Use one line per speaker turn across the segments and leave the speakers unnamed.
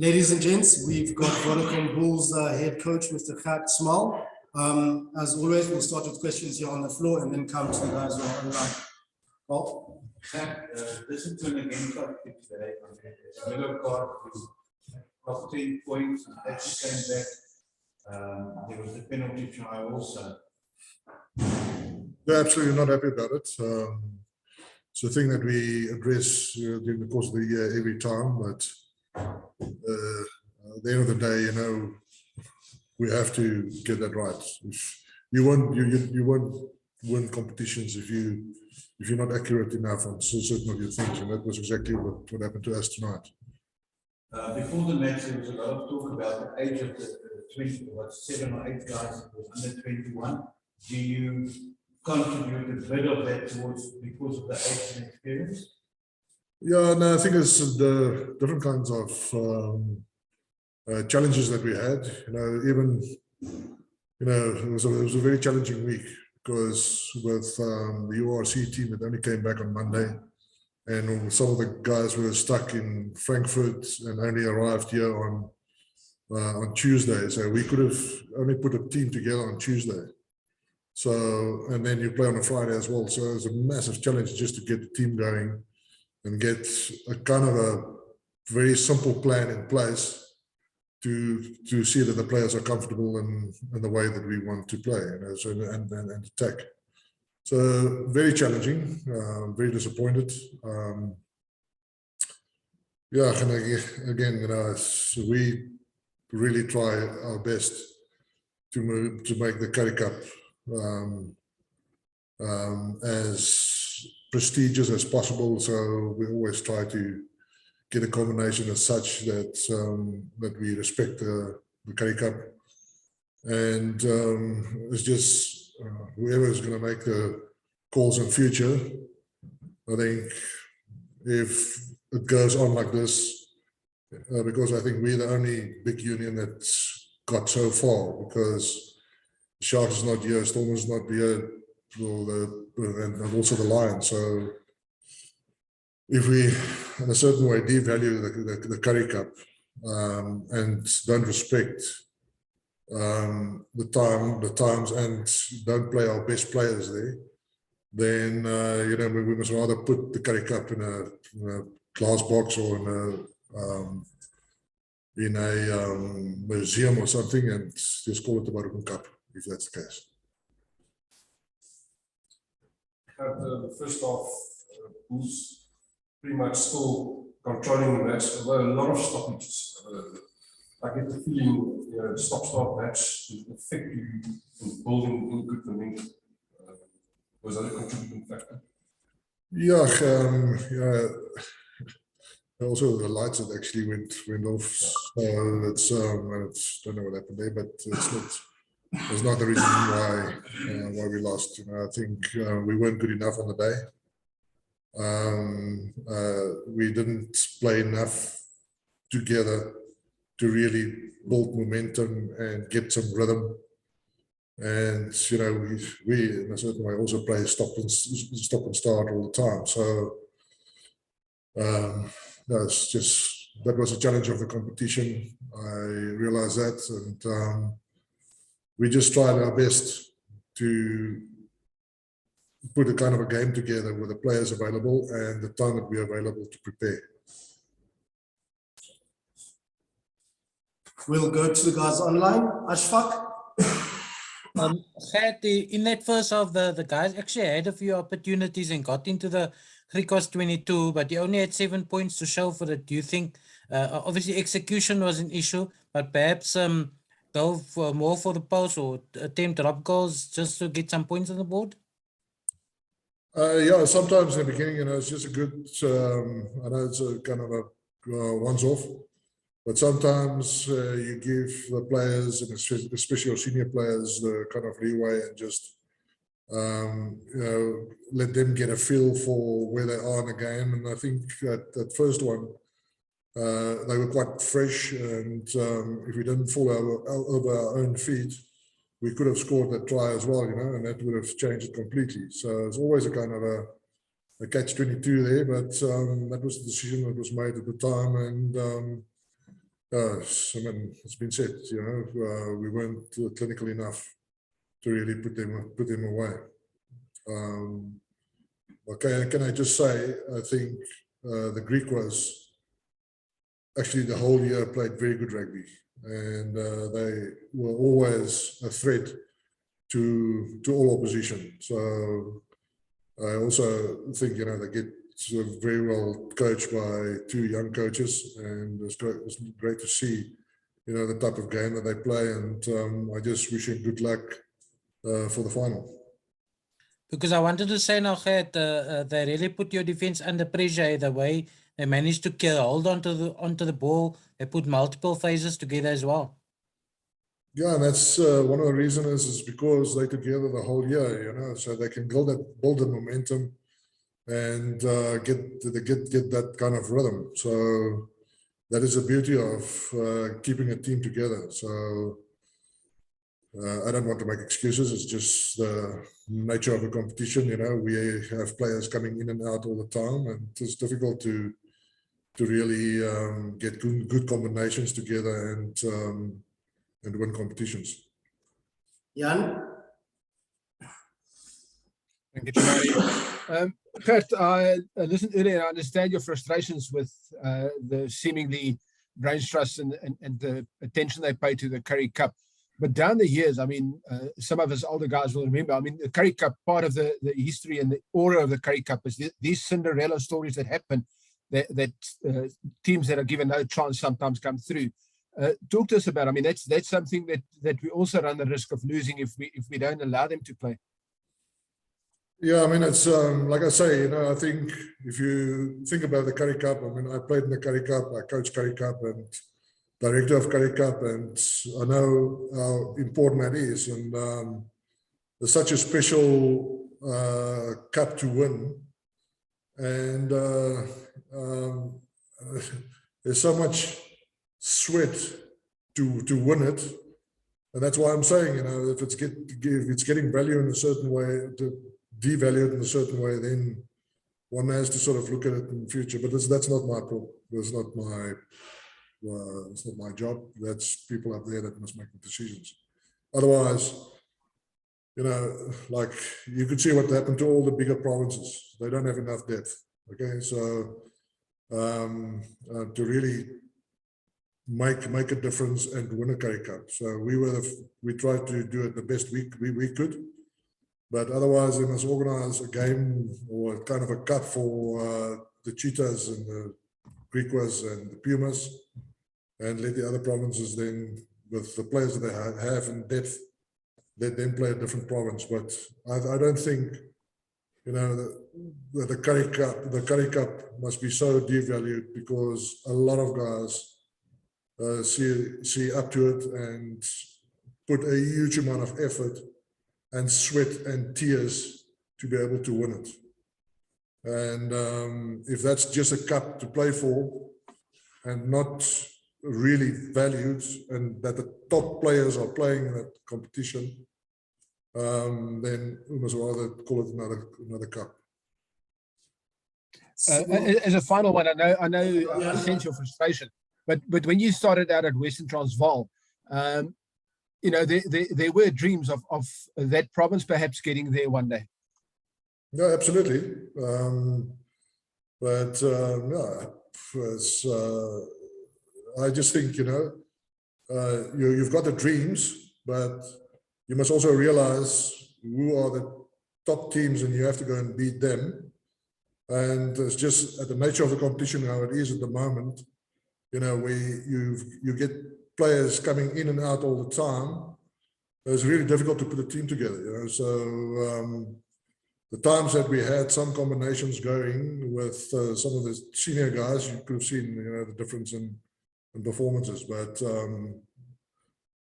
Ladies and gents, we've got Vodacom Bulls head coach, Mr. Gert Smal. As always, we'll start with questions here on the floor and then come to the guys who are online. Well,
discipline against today. Yellow card got 10 points. That came back. There was a penalty try also.
They're absolutely not happy about it. It's a thing that we address during the course of the year every time, but at the end of the day, you know, we have to get that right. If you won't win competitions if you're not accurate enough on certain of your things, and that was exactly what happened to us tonight.
Before the match, there was a lot of talk about the age of the 7 or 8 guys that was under 21. Do you contribute a bit of that towards because of the age and experience?
Yeah, no, I think it's the different kinds of challenges that we had. You know, even it was a very challenging week because with the URC team that only came back on Monday, and some of the guys were stuck in Frankfurt and only arrived here on Tuesday. So we could have only put a team together on Tuesday. So, and then you play on a Friday as well. So it was a massive challenge just to get the team going and get a kind of a very simple plan in place to see that the players are comfortable in the way that we want to play, you know, so, and attack. So very challenging, very disappointed. Yeah, and again, you know, so we really try our best to make the Currie Cup as prestigious as possible. So we always try to get a combination as such that that we respect the Currie Cup, and it's just whoever is going to make the calls in future. I think if it goes on like this, because I think we're the only big union that's got so far, because Sharks is not here, Storm is not here, and also the Lions. So if we, in a certain way, devalue the Currie Cup and don't respect the times and don't play our best players there, then you know, we must rather put the Currie Cup in a glass box or in a museum or something and just call it the Vodacom Cup, if that's the case.
The first half, Bulls pretty much still controlling the match. There were a lot of stoppages. I get the feeling, you know, stop-start match will affect you in building good momentum. Was that a contributing factor?
Yeah, yeah. Also, the lights that actually went off. So it's don't know what happened there, but it's not the reason why we lost. You know, I think we weren't good enough on the day. We didn't play enough together to really build momentum and get some rhythm. And you know, we in a certain way also play stop and start all the time. So that's just, that was a challenge of the competition. I realize that, and we just tried our best to put a kind of a game together with the players available and the time that we are available to prepare.
we'll go to the guys online. Ashfaq.
In that first half, the guys actually had a few opportunities and got into the Griquas 22, but they only had 7 points to show for it. Do you think, obviously execution was an issue, but perhaps go for more for the post or attempt drop goals just to get some points on the board?
Yeah, sometimes in the beginning, you know, it's just a good, I know it's a kind of a once-off, but sometimes you give the players, and especially your senior players, the kind of leeway and just, you know, let them get a feel for where they are in the game. And I think that first one, they were quite fresh, and if we didn't fall over our own feet, we could have scored that try as well, you know, and that would have changed it completely. So it's always a kind of a catch-22 there, but that was the decision that was made at the time, and I mean, it's been said, you know, we weren't clinical enough to really put them away. Okay, can I just say, I think the Griquas actually the whole year played very good rugby, and they were always a threat to all opposition. So I also think, you know, they get sort of very well coached by two young coaches, and it's great to see, you know, the type of game that they play. And I just wish him good luck for the final.
Because I wanted to say now, Gert, they really put your defense under pressure the way they managed to hold onto the ball. They put multiple phases together as well.
Yeah, and that's one of the reasons is because they together the whole year, you know, so they can build the momentum and get that kind of rhythm. So that is the beauty of keeping a team together. So I don't want to make excuses. It's just the nature of the competition. You know, we have players coming in and out all the time, and it's difficult to really get good combinations together and win competitions.
Jan?
Thank you, Jamari. Gert, I listened earlier and I understand your frustrations with the seemingly brain trust and the attention they pay to the Currie Cup. But down the years, I mean, some of us older guys will remember, I mean, the Currie Cup, part of the history and the aura of the Currie Cup is these Cinderella stories that happen, that teams that are given no chance sometimes come through. Talk to us about, I mean, that's something that we also run the risk of losing if we don't allow them to play.
Yeah, I mean, it's like I say, you know, I think if you think about the Currie Cup, I mean, I played in the Currie Cup, I coached Currie Cup and director of Currie Cup, and I know how important that is. And it's such a special cup to win. And there's so much sweat to win it. And that's why I'm saying, you know, if it's getting value in a certain way, devalued in a certain way, then one has to sort of look at it in the future. But that's not my problem. It's not my job. That's people up there that must make the decisions. Otherwise, you know, like you could see what happened to all the bigger provinces. They don't have enough depth. Okay, so to really make a difference and win a Currie Cup. So we tried to do it the best we could. But otherwise, they must organize a game or kind of a cup for the Cheetahs and the Griquas and the Pumas, and let the other provinces then, with the players that they have in depth, let them play a different province. But I don't think, you know, the Currie Cup must be so devalued, because a lot of guys see up to it and put a huge amount of effort and sweat and tears to be able to win it. And if that's just a cup to play for and not really valued, and that the top players are playing in that competition, then we must rather call it another cup.
As a final one, I know I sense your frustration, but when you started out at Western Transvaal, you know, there were dreams of that province perhaps getting there one day.
No, absolutely. But no, I just think, you know, you've got the dreams, but you must also realize who are the top teams, and you have to go and beat them. And it's just at the nature of the competition how it is at the moment, you know, where you get players coming in and out all the time. It's really difficult to put a team together, you know. So the times that we had some combinations going with some of the senior guys, you could have seen, you know, the difference in performances. But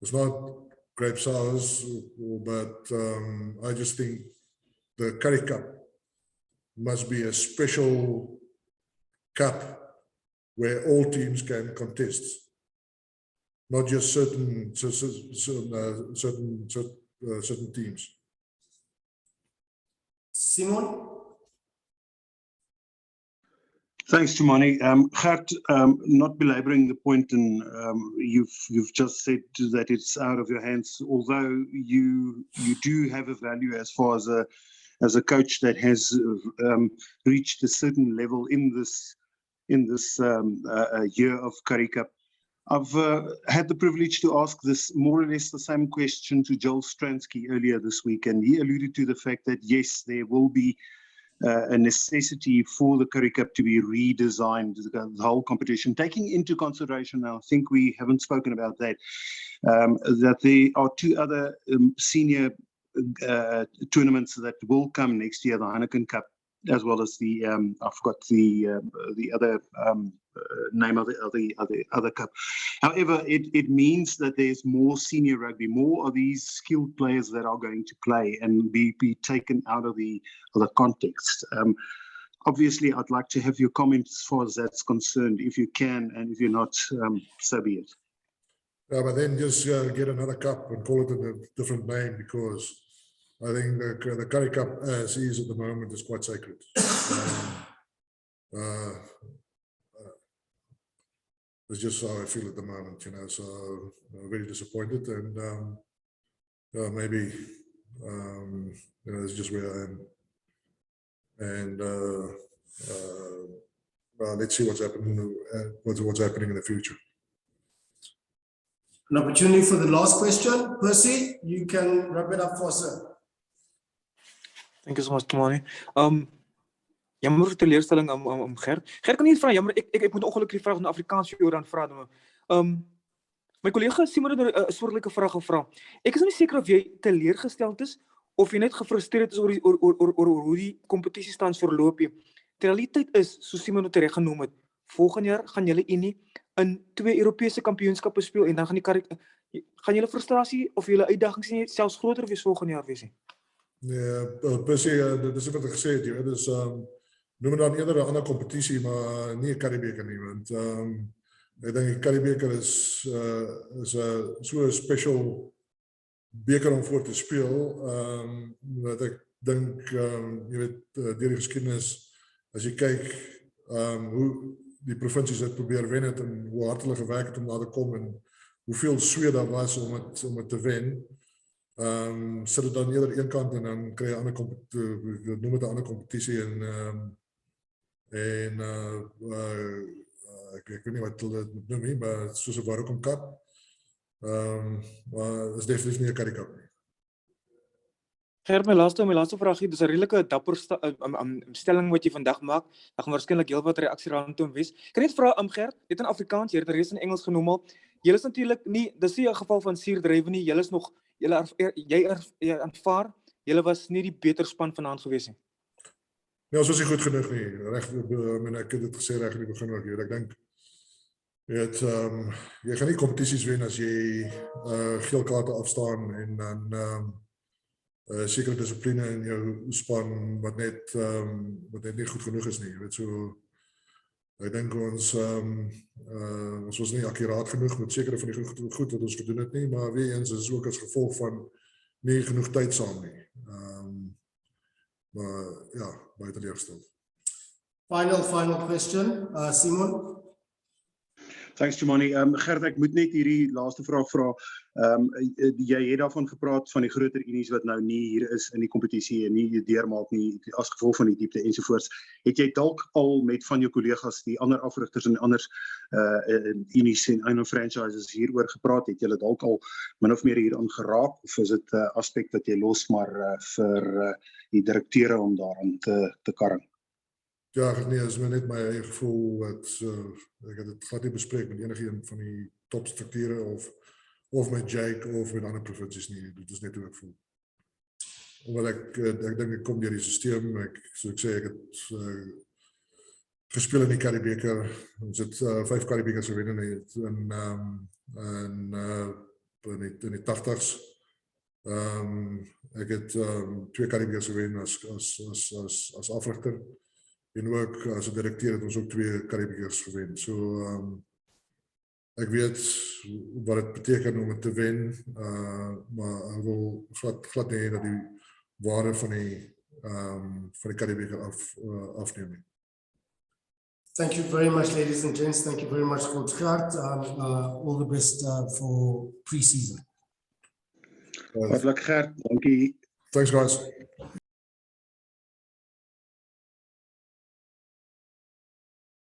it's not grape sours, but I just think the Currie Cup must be a special cup where all teams can contest, not just certain teams.
Simon?
Thanks, Tumani. Gert, not belaboring the point, and you've just said that it's out of your hands. Although you do have a value as far as a coach that has reached a certain level in this year of Currie Cup. I've had the privilege to ask this more or less the same question to Joel Stransky earlier this week, and he alluded to the fact that yes, there will be a necessity for the Currie Cup to be redesigned, the whole competition, taking into consideration, I think we haven't spoken about that, that there are two other senior tournaments that will come next year, the Heineken Cup, as well as the, I forgot the other name of the other cup. However, it means that there's more senior rugby, more of these skilled players that are going to play and be taken out of the context. Obviously, I'd like to have your comments as far as that's concerned, if you can, and if you're not, so be it.
Yeah, but then just get another cup and call it a different name, because I think the Currie Cup as is at the moment is quite sacred. It's just how I feel at the moment, you know, so very disappointed, and maybe, you know, it's just where I am. And let's see what's happening, what's happening in the future.
An opportunity for the last question. Percy, you can wrap it up for us, sir.
Thank you so much, Tumani. Jammer vir teleurstelling Gert. Gert, kan nie vra, jammer, ek moet ongelukkig die vraag in Afrikaans vir jou dan vra. My collega Simon het 'n soortgelyke vraag gevra. Ek is nie seker of jy teleurgesteld is of jy net gefrustreerd is oor hoe die kompetisiestans verloop. Die realiteit is, soos Simon het reg genoem het, volgende jaar gaan julle Unie in 2 Europese kampioenskappe speel en dan gaan julle frustrasie of julle uitdagings nie selfs groter wees volgende jaar wees nie.
Nee, Percy, dit is wat ek gesê het, jy, dus noem het dan eerder 'n ander kompetisie, maar nie 'n Curriebeker nie, want ek dink die Curriebeker is so 'n special beker om voor te speel, dat ek dink, jy weet, deur die geskiedenis, as jy kyk hoe die provinsies het probeer wen het en hoe hard hulle gewerk het om daar te kom en hoeveel sweet daar was om het te wen, sit dit dan eerder een kant en dan kry jy 'n ander noem het 'n ander kompetisie en ek weet nie wat hulle dit noem nie, maar soos 'n Warocom Cup, maar is definitief nie 'n Currie Cup nie.
Gert, my laaste vraagie, dis 'n redelike dapper stelling wat jy vandag maak. Daar gaan waarskynlik heelwat reaksie rondom wees. Kan jy net vra, Gert, dit in Afrikaans, jy het reeds in Engels genoem al. Julle is natuurlik nie, dis nie 'n geval van suurdrywe nie. Julle is nog, jy aanvaar, julle was nie die beter span vanaand gewees nie.
Nee, ons was nie goed genoeg nie. Ek het dit gesê reg in die begin ook hier. Ek dink, jy gaan nie kompetisies wen as jy geel kaarte afstaan en dan sekere dissipline in jou span wat net nie goed genoeg is nie. Jy weet, so ek dink ons was nie akkuraat genoeg met sekere van die goed wat ons gedoen het nie, maar weer eens is ook as gevolg van nie genoeg tyd saam nie. Maar ja, baie teleurgesteld.
Final question, Simon.
Thanks, Tumani. Gert, ek moet net hierdie laaste vraag vra. Jy het daarvan gepraat van die groter unies wat nou nie hier is in die kompetisie en nie deurmaak nie as gevolg van die diepte ensovoorts. Het jy dalk al met van jou kollegas, die ander afrigters en ander unies en ander franchises hieroor gepraat? Het julle dalk al min of meer hieraan geraak, of is dit 'n aspek wat jy los maar vir die direkteure om daaraan te karring?
Ja, nee, is my net my eie gevoel dat ek het dit glad nie bespreek met enige een van die topstrukture of met Jake of met ander provinsies nie. Dit is net hoe ek voel. Omdat ek dink ek kom deur die stelsel, so ek sê ek het gespeel in die Curriebeker. Ons het 5 Curriebekers gewen in die 80s. Ek het 2 Curriebekers gewen as afrigter. En ook as 'n direkteur het ons ook 2 Curriebekers gewen. So ek weet wat dit beteken om het te wen, maar ek wil glad nie dat die waarde van die Curriebeker afneem nie.
Thank you very much, ladies and gents. Thank you very much, Coach Gert. All the best for pre-season.
Hartlik Gert, dankie.
Thanks, guys.